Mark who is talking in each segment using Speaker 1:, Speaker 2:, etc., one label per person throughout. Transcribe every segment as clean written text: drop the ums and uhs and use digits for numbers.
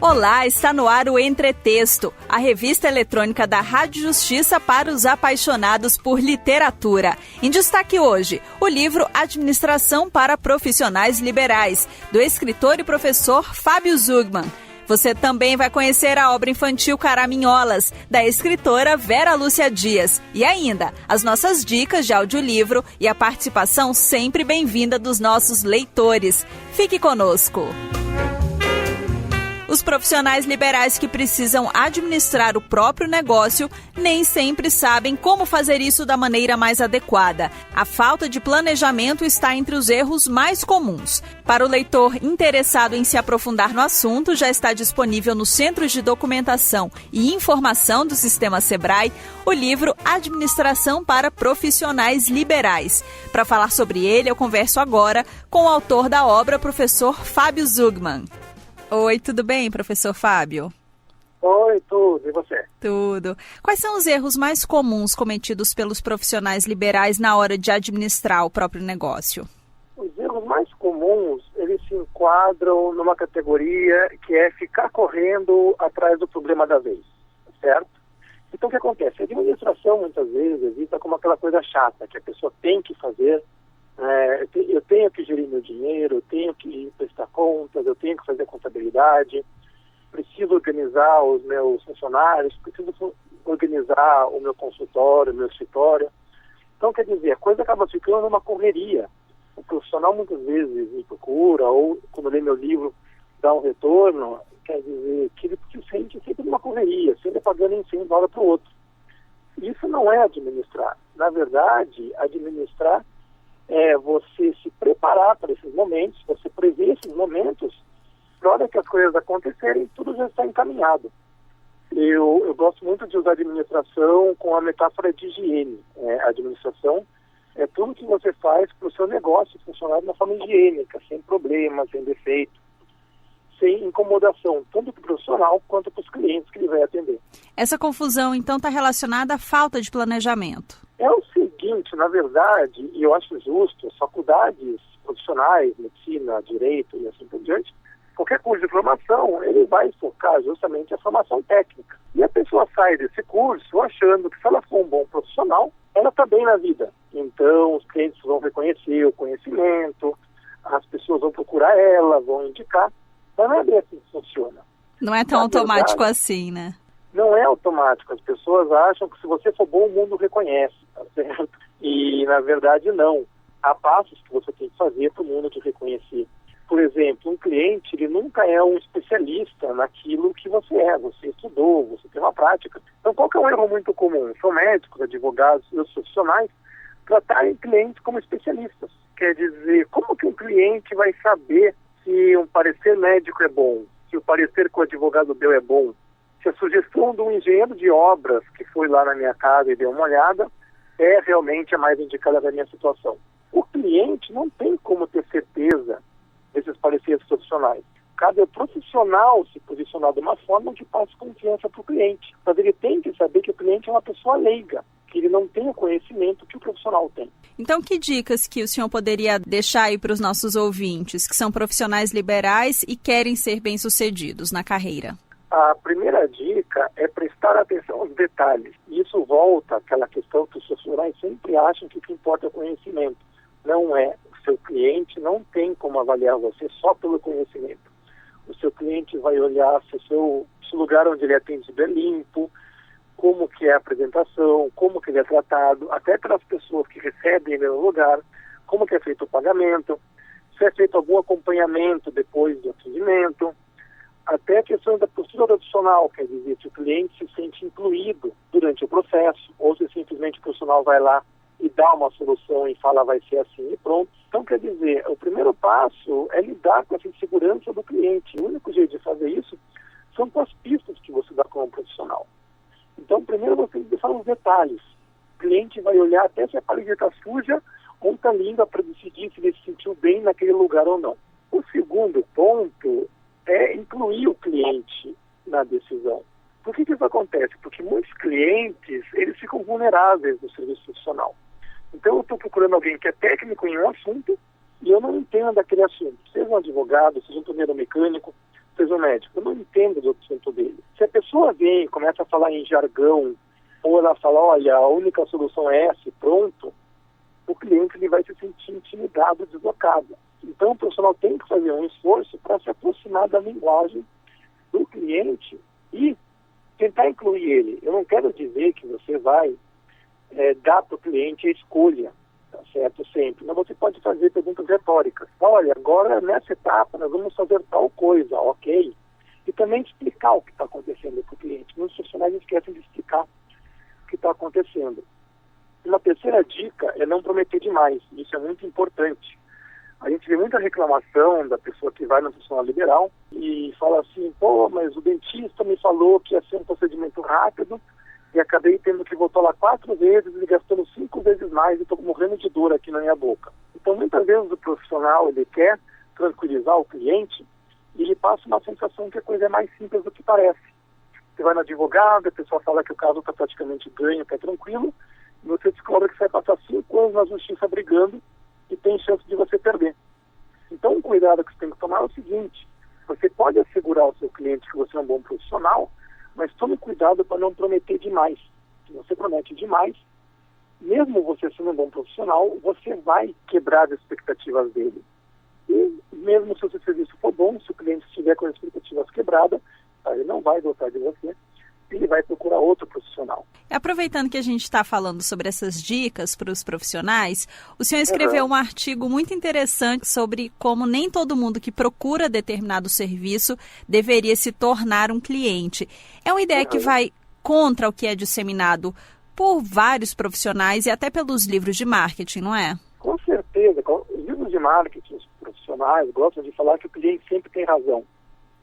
Speaker 1: Olá, está no ar o Entretexto, a revista eletrônica da Rádio Justiça para os apaixonados por literatura. Em destaque hoje, o livro Administração para Profissionais Liberais, do escritor e professor Fábio Zugman. Você também vai conhecer a obra infantil Caraminholas, da escritora Vera Lúcia Dias. E ainda, as nossas dicas de audiolivro e a participação sempre bem-vinda dos nossos leitores. Fique conosco! Os profissionais liberais que precisam administrar o próprio negócio nem sempre sabem como fazer isso da maneira mais adequada. A falta de planejamento está entre os erros mais comuns. Para o leitor interessado em se aprofundar no assunto, já está disponível no Centro de Documentação e Informação do Sistema Sebrae o livro Administração para Profissionais Liberais. Para falar sobre ele, eu converso agora com o autor da obra, professor Fábio Zugman. Oi, tudo bem, professor Fábio?
Speaker 2: Oi, tudo. E você?
Speaker 1: Tudo. Quais são os erros mais comuns cometidos pelos profissionais liberais na hora de administrar o próprio negócio?
Speaker 2: Os erros mais comuns, eles se enquadram numa categoria que é ficar correndo atrás do problema da vez, certo? Então, o que acontece? A administração, muitas vezes, é vista como aquela coisa chata que a pessoa tem que fazer. Eu tenho que gerir meu dinheiro, eu tenho que prestar contas, eu tenho que fazer contabilidade, preciso organizar os meus funcionários, preciso organizar o meu consultório, o meu escritório. Então, quer dizer, a coisa acaba ficando uma correria. O profissional muitas vezes me procura, ou quando lê meu livro, dá um retorno, quer dizer, que ele se sente sempre numa correria, sempre pagando em cima de uma hora para o outro. Isso não é administrar. Na verdade, administrar é você se preparar para esses momentos, você prever esses momentos, para a hora que as coisas acontecerem, tudo já está encaminhado. Eu gosto muito de usar a administração com a metáfora de higiene. A administração é tudo que você faz para o seu negócio funcionar de uma forma higiênica, sem problemas, sem defeito, sem incomodação, tanto para o profissional quanto para os clientes que ele vai atender.
Speaker 1: Essa confusão, então, está relacionada à falta de planejamento?
Speaker 2: É o seguinte, na verdade, e eu acho justo, as faculdades profissionais, medicina, direito e assim por diante, qualquer curso de formação, ele vai focar justamente a formação técnica. E a pessoa sai desse curso achando que se ela for um bom profissional, ela está bem na vida. Então, os clientes vão reconhecer o conhecimento, as pessoas vão procurar ela, vão indicar, mas não é bem assim que funciona.
Speaker 1: Não é tão automático assim, né?
Speaker 2: Não é automático. As pessoas acham que se você for bom, o mundo reconhece, tá certo? E, na verdade, não. Há passos que você tem que fazer para o mundo te reconhecer. Por exemplo, um cliente, ele nunca é um especialista naquilo que você é. Você estudou, você tem uma prática. Então, qual que é um erro muito comum? São médicos, advogados e outros profissionais tratarem clientes como especialistas. Quer dizer, como que um cliente vai saber se um parecer médico é bom, se o parecer que o advogado deu é bom, se a sugestão de um engenheiro de obras que foi lá na minha casa e deu uma olhada é realmente a mais indicada da minha situação. O cliente não tem como ter certeza desses pareceres profissionais. Cada profissional se posicionar de uma forma que passe confiança para o cliente. Mas ele tem que saber que o cliente é uma pessoa leiga, que ele não tem o conhecimento que o profissional tem.
Speaker 1: Então, que dicas que o senhor poderia deixar aí para os nossos ouvintes, que são profissionais liberais e querem ser bem-sucedidos na carreira?
Speaker 2: A primeira dica é prestar atenção aos detalhes. Isso volta àquela questão que os profissionais sempre acham que o que importa é o conhecimento. Não é. O seu cliente não tem como avaliar você só pelo conhecimento. O seu cliente vai olhar se o lugar onde ele é atendido é limpo, como que é a apresentação, como que ele é tratado, até pelas pessoas que recebem ele no lugar, como que é feito o pagamento, se é feito algum acompanhamento depois do atendimento, até a questão da postura profissional, quer dizer, se o cliente se sente incluído durante o processo, ou se simplesmente o profissional vai lá e dá uma solução e fala vai ser assim e pronto. Então, quer dizer, o primeiro passo é lidar com essa insegurança do cliente. O único jeito de fazer isso são com as pistas que você dá como profissional. Então, primeiro você tem que deixar os detalhes. O cliente vai olhar até se a parede está suja ou está limpa para decidir se ele se sentiu bem naquele lugar ou não. O segundo ponto é incluir o cliente na decisão. Por que isso acontece? Porque muitos clientes, eles ficam vulneráveis no serviço profissional. Então, eu estou procurando alguém que é técnico em um assunto e eu não entendo daquele assunto. Seja um advogado, seja um torneiro mecânico, seja um médico, eu não entendo do assunto dele. Se a pessoa vem e começa a falar em jargão, ou ela fala, olha, a única solução é essa, pronto, o cliente ele vai se sentir intimidado, deslocado. Então o profissional tem que fazer um esforço para se aproximar da linguagem do cliente e tentar incluir ele. Eu não quero dizer que você vai dar para o cliente a escolha, tá certo, sempre. Mas você pode fazer perguntas retóricas. Olha, agora nessa etapa nós vamos fazer tal coisa, ok? E também explicar o que está acontecendo para o cliente. Muitos profissionais esquecem de explicar o que está acontecendo. Uma terceira dica é não prometer demais. Isso é muito importante. A gente vê muita reclamação da pessoa que vai no profissional liberal e fala assim, pô, mas o dentista me falou que ia ser um procedimento rápido e acabei tendo que voltar lá 4 vezes e gastando 5 vezes mais e estou morrendo de dor aqui na minha boca. Então, muitas vezes o profissional ele quer tranquilizar o cliente e ele passa uma sensação que a coisa é mais simples do que parece. Você vai no advogado, a pessoa fala que o caso está praticamente ganho, está tranquilo, e você descobre que você vai passar 5 anos na justiça brigando e tem chance de você perder. Então, um cuidado que você tem que tomar é o seguinte, você pode assegurar ao seu cliente que você é um bom profissional, mas tome cuidado para não prometer demais. Se você promete demais, mesmo você sendo um bom profissional, você vai quebrar as expectativas dele. E mesmo se o seu serviço for bom, se o cliente estiver com as expectativas quebradas, ele não vai gostar de você, ele vai procurar outro profissional.
Speaker 1: Aproveitando que a gente está falando sobre essas dicas para os profissionais, o senhor escreveu um artigo muito interessante sobre como nem todo mundo que procura determinado serviço deveria se tornar um cliente. É uma ideia que vai contra o que é disseminado por vários profissionais e até pelos livros de marketing, não é?
Speaker 2: Com certeza. Os livros de marketing, os profissionais gostam de falar que o cliente sempre tem razão.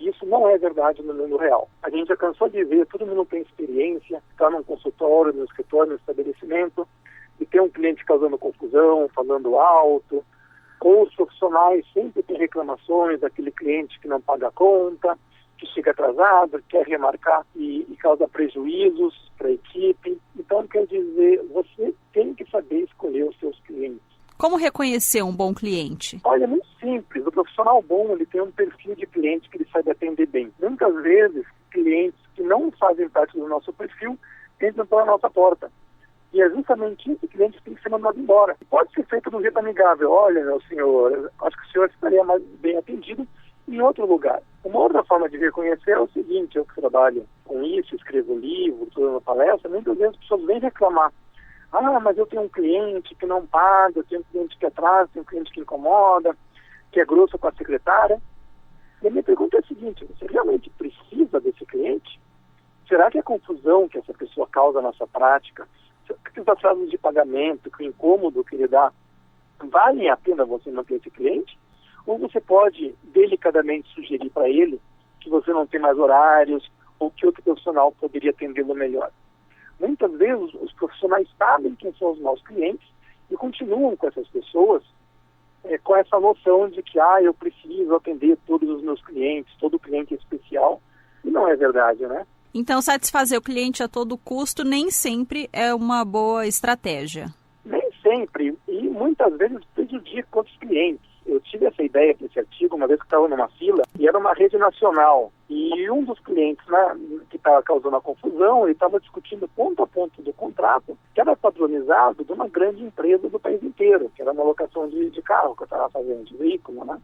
Speaker 2: Isso não é verdade no mundo real. A gente já cansou de ver, todo mundo tem experiência, está num consultório, no escritório, no estabelecimento, e tem um cliente causando confusão, falando alto, ou os profissionais sempre têm reclamações daquele cliente que não paga a conta, que chega atrasado, quer remarcar e causa prejuízos para a equipe. Então, quer dizer, você tem que saber escolher os seus clientes.
Speaker 1: Como reconhecer um bom cliente?
Speaker 2: Olha, é muito simples. O profissional bom, ele tem um perfil de cliente que ele sabe atender bem. Muitas vezes, clientes que não fazem parte do nosso perfil entram pela nossa porta. E é justamente esse cliente que tem que ser mandado embora. Pode ser feito de um jeito amigável. Olha, meu senhor, acho que o senhor estaria mais bem atendido em outro lugar. Uma outra forma de reconhecer é o seguinte, eu que trabalho com isso, escrevo livro, estou dando palestra, muitas vezes as pessoas vêm reclamar. Ah, mas eu tenho um cliente que não paga, eu tenho um cliente que atrasa, tenho um cliente que incomoda, que é grosso com a secretária. E a minha pergunta é a seguinte, você realmente precisa desse cliente? Será que a confusão que essa pessoa causa na nossa prática, que os atrasos de pagamento, que o incômodo que ele dá, valem a pena você manter esse cliente? Ou você pode delicadamente sugerir para ele que você não tem mais horários ou que outro profissional poderia atendê-lo melhor? Muitas vezes os profissionais sabem quem são os maus clientes e continuam com essas pessoas com essa noção de que eu preciso atender todos os meus clientes, todo cliente é especial, e não é verdade, né?
Speaker 1: Então, satisfazer o cliente a todo custo nem sempre é uma boa estratégia.
Speaker 2: Nem sempre, e muitas vezes prejudica outros clientes. Eu tive essa ideia desse artigo uma vez que estava numa fila, e era uma rede nacional. E um dos clientes que estava causando a confusão, ele estava discutindo ponto a ponto do contrato, que era padronizado de uma grande empresa do país inteiro, que era uma locação de carro que eu estava fazendo, de veículo, né?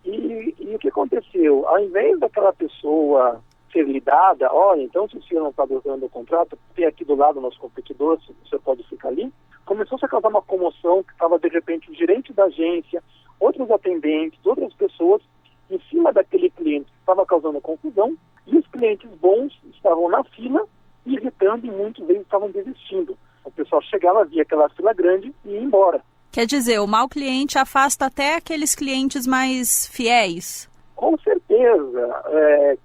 Speaker 2: E o que aconteceu? Ao invés daquela pessoa ser lidada, olha, então se o senhor não está gostando do contrato, tem aqui do lado o nosso competidor, o senhor pode ficar ali, começou-se a causar uma comoção que estava, de repente, o gerente da agência, outros atendentes, outras pessoas, em cima daquele cliente que estava causando confusão, e os clientes bons estavam na fila, irritando, e muitos deles estavam desistindo. O pessoal chegava, via aquela fila grande e ia embora.
Speaker 1: Quer dizer, o mau cliente afasta até aqueles clientes mais fiéis?
Speaker 2: Com certeza.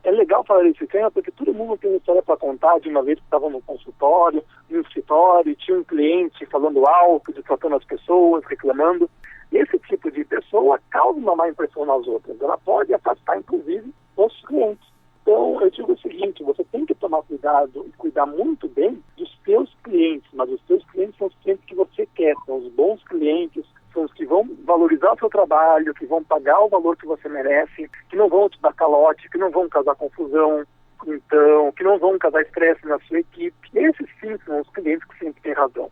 Speaker 2: É legal falar isso, porque todo mundo tem uma história para contar de uma vez que estava no consultório, no escritório, tinha um cliente falando alto, tratando as pessoas, reclamando. Esse tipo de pessoa causa uma má impressão nas outras. Ela pode afastar, inclusive, os clientes. Então, eu digo o seguinte, você tem que tomar cuidado e cuidar muito bem dos seus clientes, mas os seus clientes são os clientes que você quer, são os bons clientes, são os que vão valorizar o seu trabalho, que vão pagar o valor que você merece, que não vão te dar calote, que não vão causar confusão, então, que não vão causar estresse na sua equipe. Esses sim são os clientes que sempre têm razão.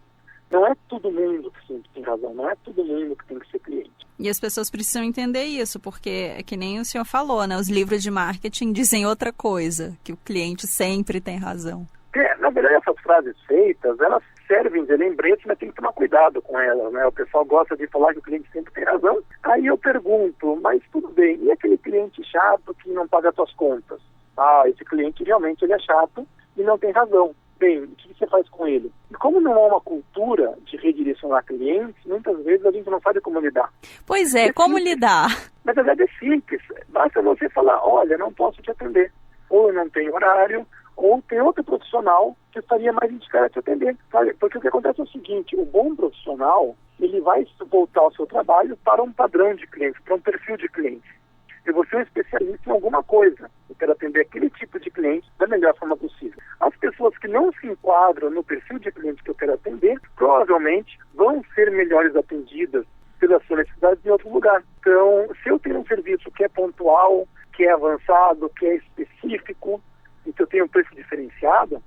Speaker 2: Não é todo mundo que sempre tem razão, não é todo mundo que tem que ser cliente.
Speaker 1: E as pessoas precisam entender isso, porque é que nem o senhor falou, né? Os livros de marketing dizem outra coisa, que o cliente sempre tem razão.
Speaker 2: Na verdade, essas frases feitas, elas servem de lembrete, mas tem que tomar cuidado com elas, né? O pessoal gosta de falar que o cliente sempre tem razão. Aí eu pergunto, mas tudo bem, e aquele cliente chato que não paga as suas contas? Esse cliente realmente ele é chato e não tem razão. Bem, o que você faz com ele? E como não há uma cultura de redirecionar clientes, muitas vezes a gente não sabe como lidar.
Speaker 1: Pois é, como
Speaker 2: simples.
Speaker 1: lidar?
Speaker 2: Na verdade é simples, basta você falar, olha, não posso te atender, ou eu não tenho horário, ou tem outro profissional que estaria mais indicado a te atender. Sabe? Porque o que acontece é o seguinte, o bom profissional, ele vai voltar o seu trabalho para um padrão de cliente, para um perfil de cliente. E você é um especialista em alguma coisa. Eu quero atender aquele tipo de cliente da melhor forma possível. As pessoas que não se enquadram no perfil de cliente que eu quero atender, provavelmente vão ser melhores atendidas pelas suas necessidades em outro lugar. Então, se eu tenho um serviço que é pontual, que é avançado, que é específico, e que eu tenho um preço diferenciado,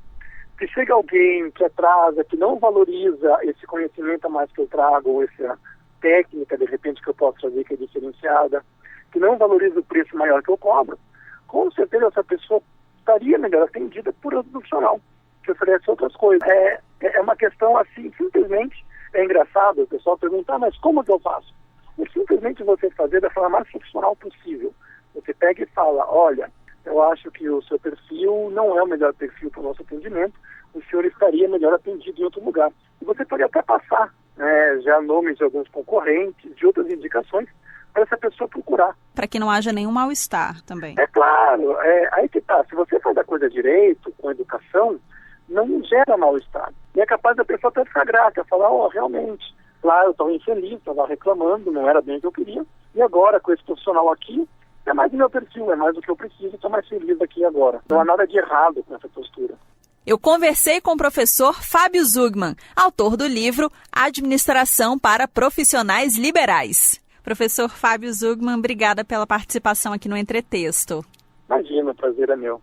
Speaker 2: se chega alguém que atrasa, que não valoriza esse conhecimento a mais que eu trago, ou essa técnica, de repente, que eu posso trazer que é diferenciada, que não valoriza o preço maior que eu cobro, com certeza essa pessoa estaria melhor atendida por outro profissional, que oferece outras coisas. É uma questão assim, simplesmente, é engraçado, o pessoal pergunta, mas como que eu faço? É simplesmente você fazer da forma mais profissional possível. Você pega e fala, olha, eu acho que o seu perfil não é o melhor perfil para o nosso atendimento, o senhor estaria melhor atendido em outro lugar. E você pode até passar, já nomes de alguns concorrentes, de outras indicações, para essa pessoa procurar.
Speaker 1: Para que não haja nenhum mal-estar também.
Speaker 2: É claro, aí que tá. Se você faz a coisa direito, com educação, não gera mal-estar. E é capaz da pessoa até ficar grata, falar, realmente, lá eu estava infeliz, estava reclamando, não era bem o que eu queria, e agora com esse profissional aqui, é mais do meu perfil, é mais do que eu preciso, estou mais feliz aqui agora. Não há nada de errado com essa postura.
Speaker 1: Eu conversei com o professor Fábio Zugman, autor do livro Administração para Profissionais Liberais. Professor Fábio Zugman, obrigada pela participação aqui no Entretexto.
Speaker 2: Imagina, o prazer é meu.